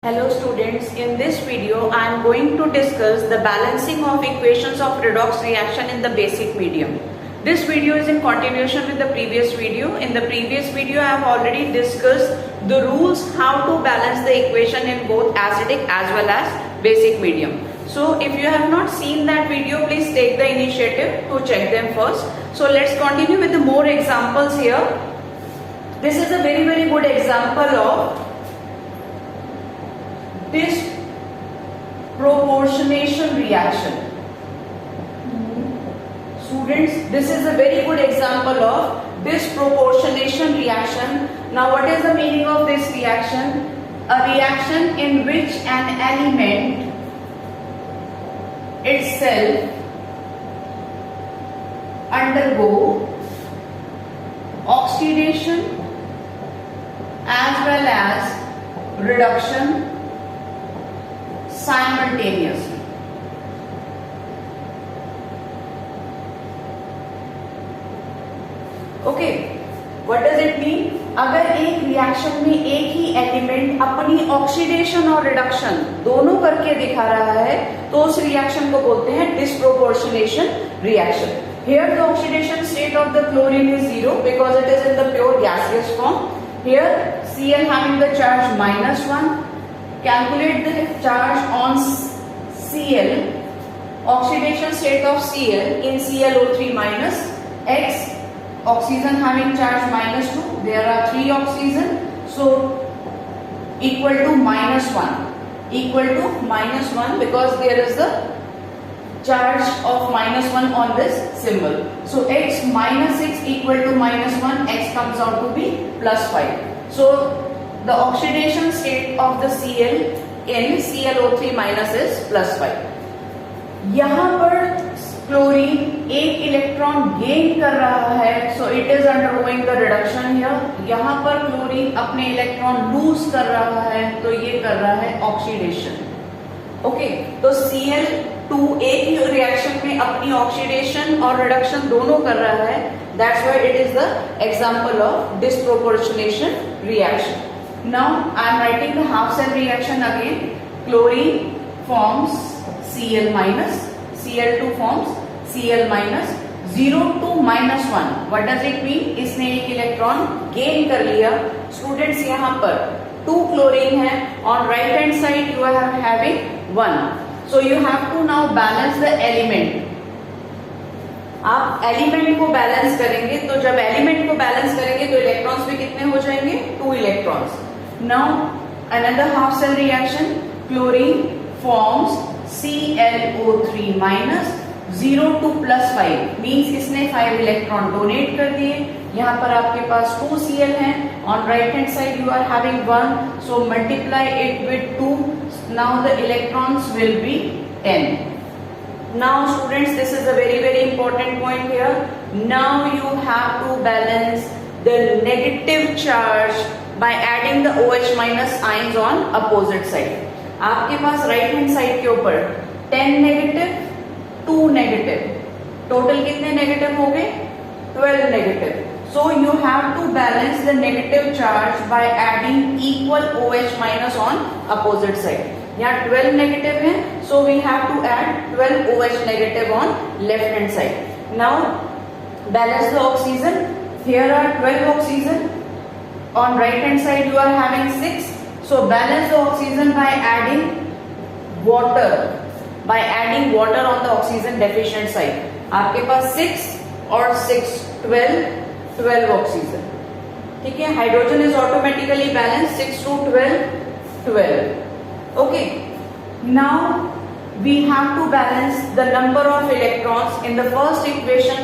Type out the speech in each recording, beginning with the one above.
Hello students, in this video I am going to discuss the balancing of equations of redox reaction in the basic medium. This video is in continuation with the previous video. In the previous video I have already discussed the rules how to balance the equation in both acidic as well as basic medium. So if you have not seen that video, please take the initiative to check them first. So let's continue with the more examples here. This is a very good example of disproportionation reaction. Students, this is a very good example of disproportionation reaction. Now what is the meaning of this reaction? A reaction in which an element itself undergo oxidation as well as reduction simultaneously. Okay, what does it mean? अगर एक reaction में एक ही element अपनी oxidation और reduction दोनों करके दिखा रहा है तो उस रिएक्शन को बोलते हैं disproportionation reaction. Here the oxidation state of the chlorine is 0 because it is in the pure gaseous form. Here Cl having the charge -1. Calculate the charge on Cl. Oxidation state of Cl in ClO3 minus X. Oxygen having charge -2. There are 3 oxygen, so equal to -1. Equal to -1 because there is the charge of -1 on this symbol. So X minus 6 equal to -1. X comes out to be +5. So the oxidation state of the Cl in ClO3 minus is +5. यहाँ पर chlorine एक electron gain कर रहा है, सो it is undergoing the reduction here. यहाँ पर chlorine अपने electron lose कर रहा है तो ये कर रहा है ऑक्सीडेशन. ओके, तो Cl2 एक ही रिएक्शन में अपनी ऑक्सीडेशन और रिडक्शन दोनों कर रहा है. That's why it is the example of disproportionation reaction. Now I am writing the half cell reaction again. Chlorine forms Cl minus, Cl2 forms Cl minus, 0 to -1. What does it mean? इसने एक electron gain कर लिया. Students यहाँ पर 2 chlorine है. On right hand side you are having 1. So you have to now balance the element. आप element को balance करेंगे तो जब एलिमेंट को बैलेंस करेंगे तो इलेक्ट्रॉन्स भी कितने हो जाएंगे? 2 electrons. Now another half cell reaction. Chlorine forms ClO3 minus, 0 to +5 means इसने 5 इलेक्ट्रॉन डोनेट कर दिए. यहाँ पर आपके पास 2 Cl हैं. On right hand side you are having 1, so multiply it with 2. Now the electrons will be 10. Now students, this is a very important point here. Now you have to balance the negative charge by adding the OH minus ions on opposite side. आपके पास right hand side के ऊपर 10 negative, 2 negative, total कितने negative हो गए? 12 negative. So you have to balance the negative charge by adding equal OH minus on opposite side. यहाँ 12 negative है, so we have to add 12 OH negative on left hand side. Now balance the oxygen. Here are 12 oxygen. On right hand side you are having 6. So balance the oxygen by adding water. By adding water on the oxygen deficient side. आपके पास 6 और 6 12 oxygen. ठीक है, hydrogen is automatically balance 6 to 12. Okay. Now we have to balance the number of electrons in the first equation.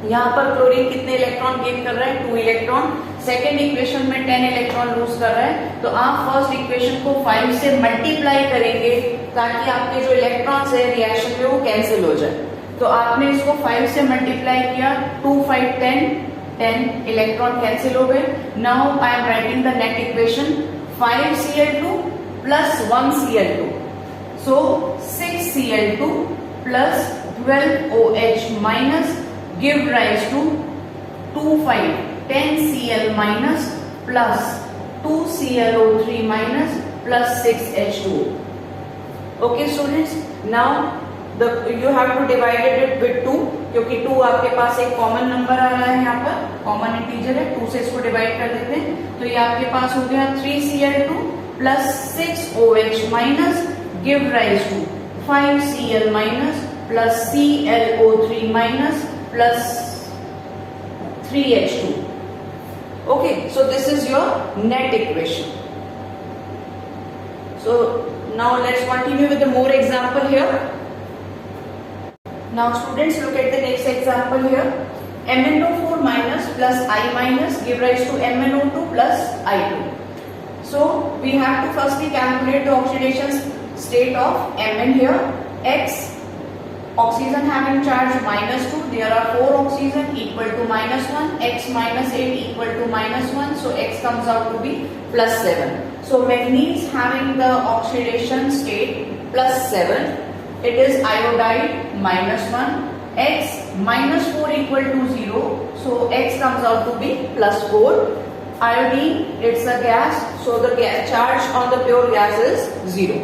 यहाँ पर chlorine कितने electron gain कर रहा है? 2 इलेक्ट्रॉन. सेकेंड इक्वेशन में 10 इलेक्ट्रॉन लूज कर रहा है. तो आप फर्स्ट इक्वेशन को 5 से मल्टीप्लाई करेंगे ताकि आपके जो इलेक्ट्रॉन्स है रिएक्शन में वो कैंसिल हो जाए. तो आपने इसको 5 से मल्टीप्लाई किया. 2 5 10 इलेक्ट्रॉन कैंसिल हो गए. Now I am writing the net equation. 5 Cl2 plus 1 Cl2. So 6 Cl2 plus 12 OH minus give rise to 2 5 10 Cl minus plus 2 ClO3 minus plus 6H2O. Okay students, now you have to divide it with 2 क्योंकि 2 आपके पास एक common number आ रहा है, यहाँ पर common integer है, 2 से इसको डिवाइड कर देते हैं तो ये आपके पास हो गया 3Cl2 plus 6OH minus give rise to 5Cl minus plus ClO3 minus plus 3H2. Okay, so this is your net equation. So now let's continue with the more example here. Now students, look at the next example here. MnO4 minus plus I minus give rise to MnO2 plus I2. So we have to firstly calculate the oxidation state of Mn here. X, oxygen having charge -2, there are 4 oxygen equal to -1, X minus 8 equal to -1, so X comes out to be +7. So manganese having the oxidation state +7, it is iodide -1, X -4 equal to 0, so X comes out to be +4. Iodine, it's a gas, so the charge on the pure gas is 0.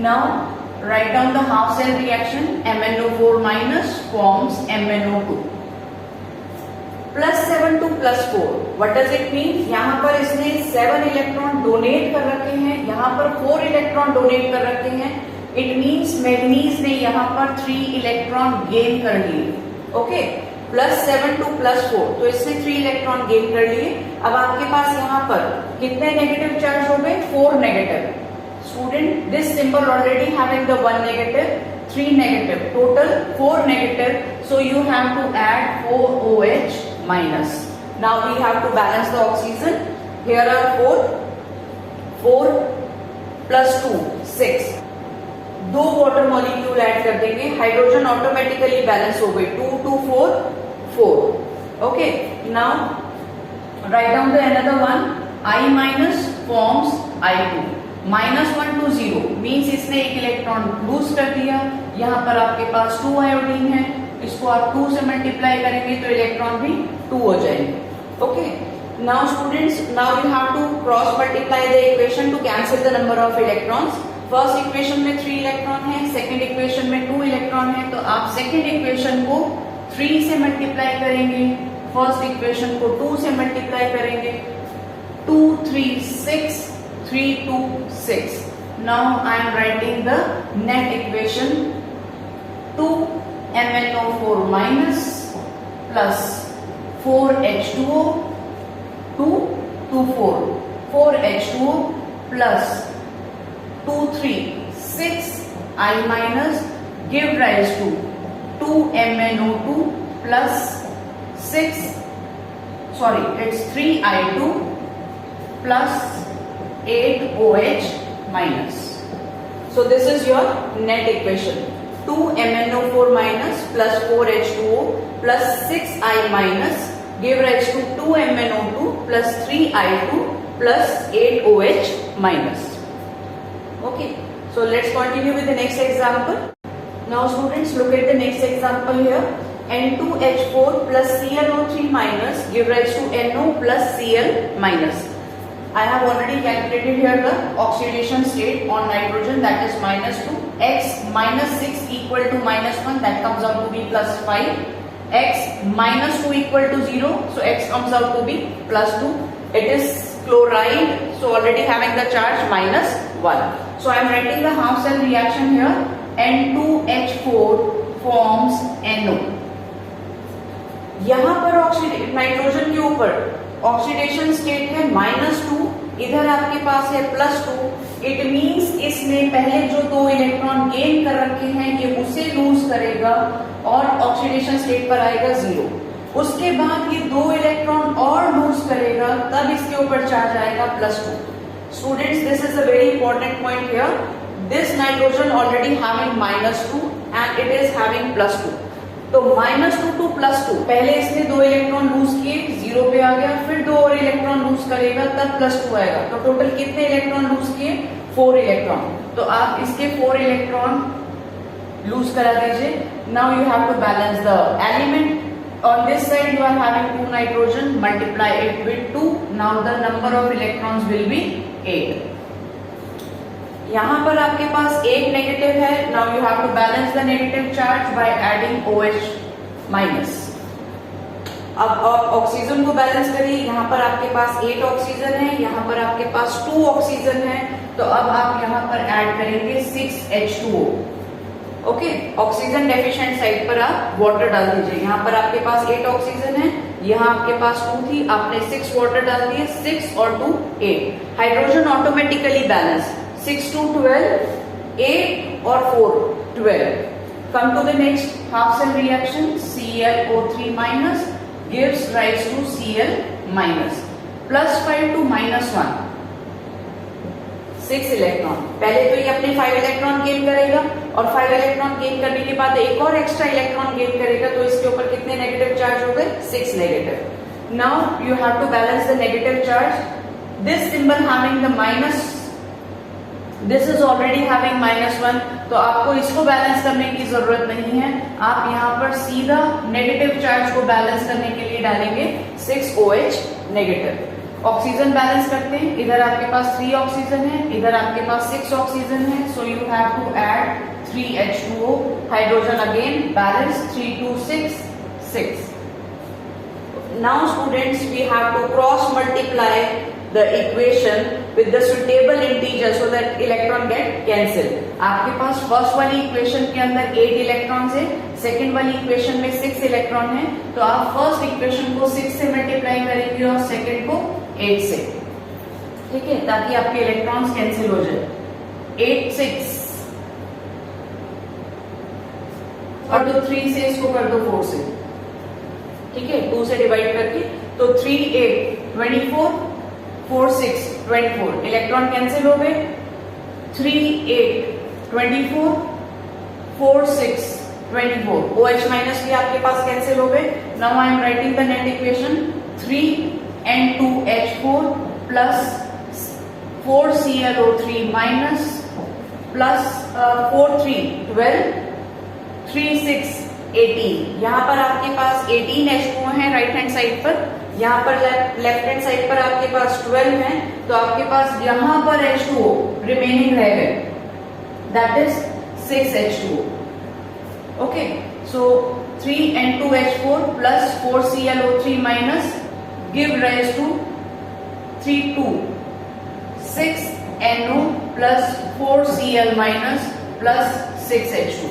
Now write down the half cell reaction. MnO4 minus forms MnO2. +7 to +4. What does it mean? यहाँ पर इसने 7 electron donate कर रखे हैं, यहाँ पर 4 electron donate कर रखे हैं. इट मीन्स मैग्नीज ने यहाँ पर 3 इलेक्ट्रॉन गेन कर लिए. ओके, +7 to +4, तो इसने 3 इलेक्ट्रॉन गेन कर लिए. अब आपके पास यहाँ पर कितने नेगेटिव चार्ज हो गए? 4 negative. Student, this symbol already having the 1 negative, 3 negative, total 4 negative, so you have to add 4OH minus. Now we have to balance the oxygen. Here are 4 plus 2 6. 2 water molecule add कर देंगे, hydrogen automatically balance हो गई. 2 to 4 4. Okay, now write down the another one. I minus forms I2. -1 to 0 means इसने एक electron lose कर दिया. यहाँ पर आपके पास 2 आयोडीन है, इसको आप 2 से मल्टीप्लाई करेंगे तो इलेक्ट्रॉन भी 2 हो जाएंगे. Okay, now students, now you have to cross multiply the equation to cancel the number of electrons. First equation में 3 इलेक्ट्रॉन है, सेकेंड इक्वेशन में 2 इलेक्ट्रॉन है, तो आप सेकेंड इक्वेशन को 3 से मल्टीप्लाई करेंगे, फर्स्ट इक्वेशन को 2 से मल्टीप्लाई करेंगे. 2 3 6 3 2 6. Now I am writing the net equation. 2 MnO4 minus plus 4H2O 2 2 4 4H2O plus 2 3 6 I minus give rise to 2 MnO2 plus 3I2 plus 8OH minus. So this is your net equation. 2 MnO4 minus plus 4H2O plus 6I minus give rise to 2 MnO2 plus 3I2 plus 8OH minus. Okay, so let's continue with the next example. Now students, look at the next example here. N2H4 plus ClO3 minus give rise to NO plus Cl minus. I have already calculated here the oxidation state on nitrogen, that is -2. X minus 6 equal to -1, that comes out to be +5. X minus 2 equal to 0, so X comes out to be +2. It is chloride, so already having the charge -1. So I am writing the half cell reaction here. N2H4 forms NO. यहाँ पर nitrogen के ऊपर oxidation state है -2, इधर आपके पास है +2. It means इसने पहले जो 2 इलेक्ट्रॉन गेन कर रखे हैं ये उसे लूज करेगा और ऑक्सीडेशन स्टेट पर आएगा 0. उसके बाद ये 2 इलेक्ट्रॉन और लूज करेगा, तब इसके ऊपर चार्ज आएगा +2. Students, this is a very important point here. This nitrogen already having -2 and it is having +2. तो -2 to +2, पहले इसने 2 इलेक्ट्रॉन लूज किए, 0 पे आ गया, फिर 2 और इलेक्ट्रॉन लूज करेगा तब +2 आएगा. तो टोटल कितने इलेक्ट्रॉन लूज किए? 4 इलेक्ट्रॉन. तो आप इसके 4 इलेक्ट्रॉन लूज करा दीजिए. Now you have to balance the element. On this side you are having 2 nitrogen, multiply it with 2. Now the number of electrons will be 8. यहाँ पर आपके पास 8 नेगेटिव है. Now you have to balance the negative charge by adding OH minus. अब oxygen को balance करिए. यहाँ पर आपके पास 8 ऑक्सीजन है, यहाँ पर आपके पास 2 ऑक्सीजन है, तो अब आप यहाँ पर ऐड करेंगे 6H2O. Okay, oxygen deficient side पर आप वाटर डाल दीजिए. यहाँ पर आपके पास 8 ऑक्सीजन है, यहाँ आपके पास 2 थी, आपने 6 वाटर डाल दिए. 6 और 2 8. Hydrogen automatically balance. 6 to 12, 8 और 4 12. Come to the next half cell reaction. ClO3 minus gives rise to Cl minus. +5 to -1. 6 electron. पहले तो ये अपने 5 इलेक्ट्रॉन गेन करेगा और 5 इलेक्ट्रॉन गेन करने के बाद एक और एक्स्ट्रा इलेक्ट्रॉन गेन करेगा, तो इसके ऊपर कितने नेगेटिव चार्ज हो गए? 6 negative. Now you have to balance the negative charge. This symbol having the minus, this is already having -1, तो आपको इसको बैलेंस करने की जरूरत नहीं है. आप यहाँ पर सीधा नेगेटिव चार्ज को बैलेंस करने के लिए डालेंगे 6OH नेगेटिव. ऑक्सीजन बैलेंस करते हैं. इधर आपके पास 3 ऑक्सीजन है, इधर आपके पास 6 ऑक्सीजन है, so you have to add 3H2O. Hydrogen again balance. 3 2 6 6. Now students we have to cross multiply the equation with the suitable integer so that electron get cancel. आपके पास first वाली इक्वेशन के अंदर 8 electron है, second वाली equation में 6 electron है, तो आप फर्स्ट इक्वेशन को 6 से मल्टीप्लाई करेंगे और सेकंड को 8 से. ठीक है, ताकि आपके इलेक्ट्रॉन्स कैंसिल हो जाए. 8 6 और तो 3 से इसको कर दो 4 से. ठीक है, 2 से डिवाइड करके, तो 3 8 24 4 6 24. इलेक्ट्रॉन कैंसिल हो गए. 3 8 24 4 6 24. OH माइनस भी आपके पास कैंसिल हो गए. Now I am writing the net equation. 3N2H4 plus 4ClO3 minus plus 4 3 12 3 6 18. यहाँ पर आपके पास 18 H2O है राइट हैंड साइड पर, यहाँ पर लेफ्ट हैंड साइड पर आपके पास 12 है, तो आपके पास यहाँ पर H2O रिमेनिंग रह गए, that is 6H2O. Okay, so 3N2H4 plus 4ClO3 minus give rise to 3 2 6NO plus 4Cl minus plus 6H2.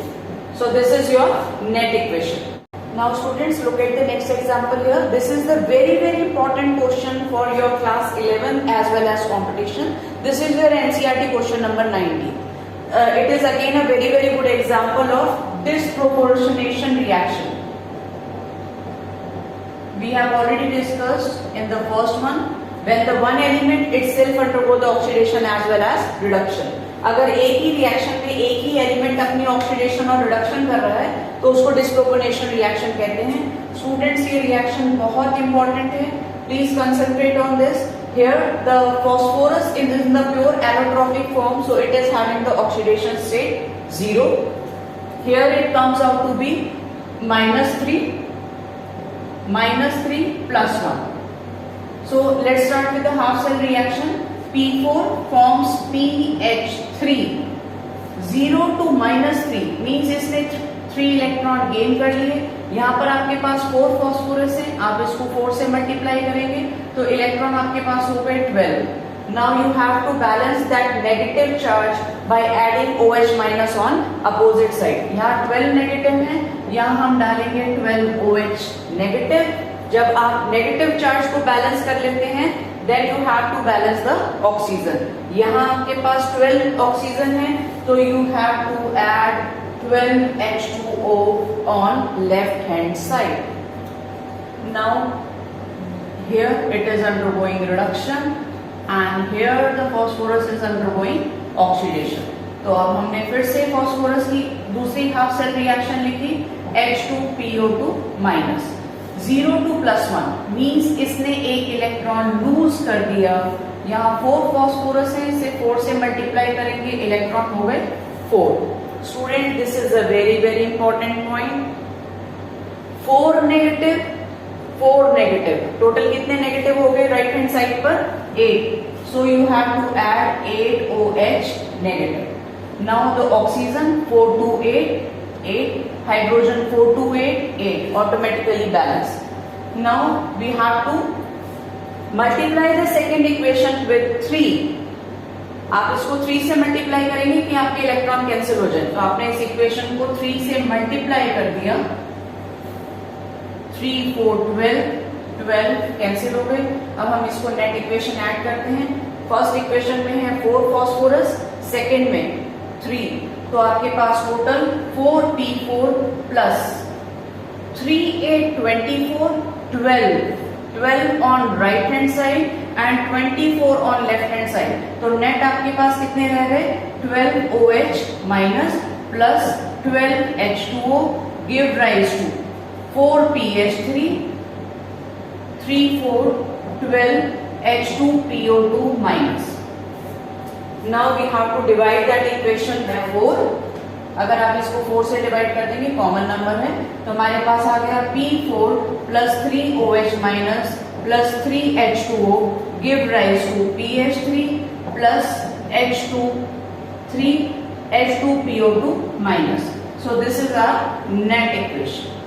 So this is your net equation. Now students, look at the next example here. This is the very important question for your class 11 as well as competition. This is your NCERT question number 90. It is again a very good example of disproportionation reaction. We have already discussed in the first one when the one element itself undergo the oxidation as well as reduction. अगर एक ही reaction में एक ही element अपनी oxidation और reduction कर रहा है तो उसको डिस्प्रोपोर्शनल रिएक्शन कहते हैं. स्टूडेंट्स, ये रिएक्शन बहुत इंपॉर्टेंट है, please concentrate on this. Here the phosphorus is in the pure allotropic form, so it is having the oxidation state 0. Here it comes out to be -3 plus 1. So let's start with the half cell reaction. P4 forms PH3. 0 to -3 means इसने 3 electron gain कर लिए. यहाँ पर आपके पास 4 phosphorus है, आप इसको 4 से मल्टीप्लाई करेंगे तो इलेक्ट्रॉन आपके पास हो गए 12. Now you have to balance that negative charge by adding OH minus on opposite side. यहाँ 12 नेगेटिव है, यहाँ हम डालेंगे 12 OH नेगेटिव. जब आप नेगेटिव चार्ज को बैलेंस कर लेते हैं then you have to balance the oxygen. यहाँ आपके पास 12 ऑक्सीजन है, तो you have to add 12 H2O on left hand side. Now here it is undergoing reduction and here the phosphorus is undergoing oxidation. तो अब हमने फिर से phosphorus की दूसरी हाफ सेल रिएक्शन लिखी. H2PO2 minus. 0 to +1 मीन्स इसने एक इलेक्ट्रॉन लूज कर दिया. यहाँ 4 फॉस्फोरस है, इसे 4 से मल्टीप्लाई करेंगे, इलेक्ट्रॉन हो गए 4. Student, this is a very important point. 4 negative 4 negative, total कितने नेगेटिव हो गए राइट हैंड साइड पर? 8. So you have to add 8 OH negative. Now the oxygen 4 to 8, hydrogen 4 to 8, automatically balance. Now we have to multiply the second equation with 3. आप इसको 3 से multiply करेंगे कि आपके इलेक्ट्रॉन कैंसिल हो जाए, तो आपने इस इक्वेशन को 3 से मल्टीप्लाई कर दिया, 3 4 12 कैंसिल हो गए। अब हम इसको नेट इक्वेशन ऐड करते हैं। फर्स्ट इक्वेशन में है 4 फॉस्फोरस, सेकेंड में 3, तो आपके पास total 4p4 plus 3 8 24 12 on right hand side and 24 on left hand side, तो नेट आपके पास कितने रह गए 12 OH minus plus 12 H2O give rise to 4pH3 3 4 12 H2PO2 minus. Now we have to divide that equation by 4. अगर आप इसको 4 से डिवाइड कर देंगे, कॉमन नंबर है, तो हमारे पास आ गया P4 plus 3OH minus plus 3H2O give rise to PH3 plus H2 3 H2PO2 minus. So this is our net equation.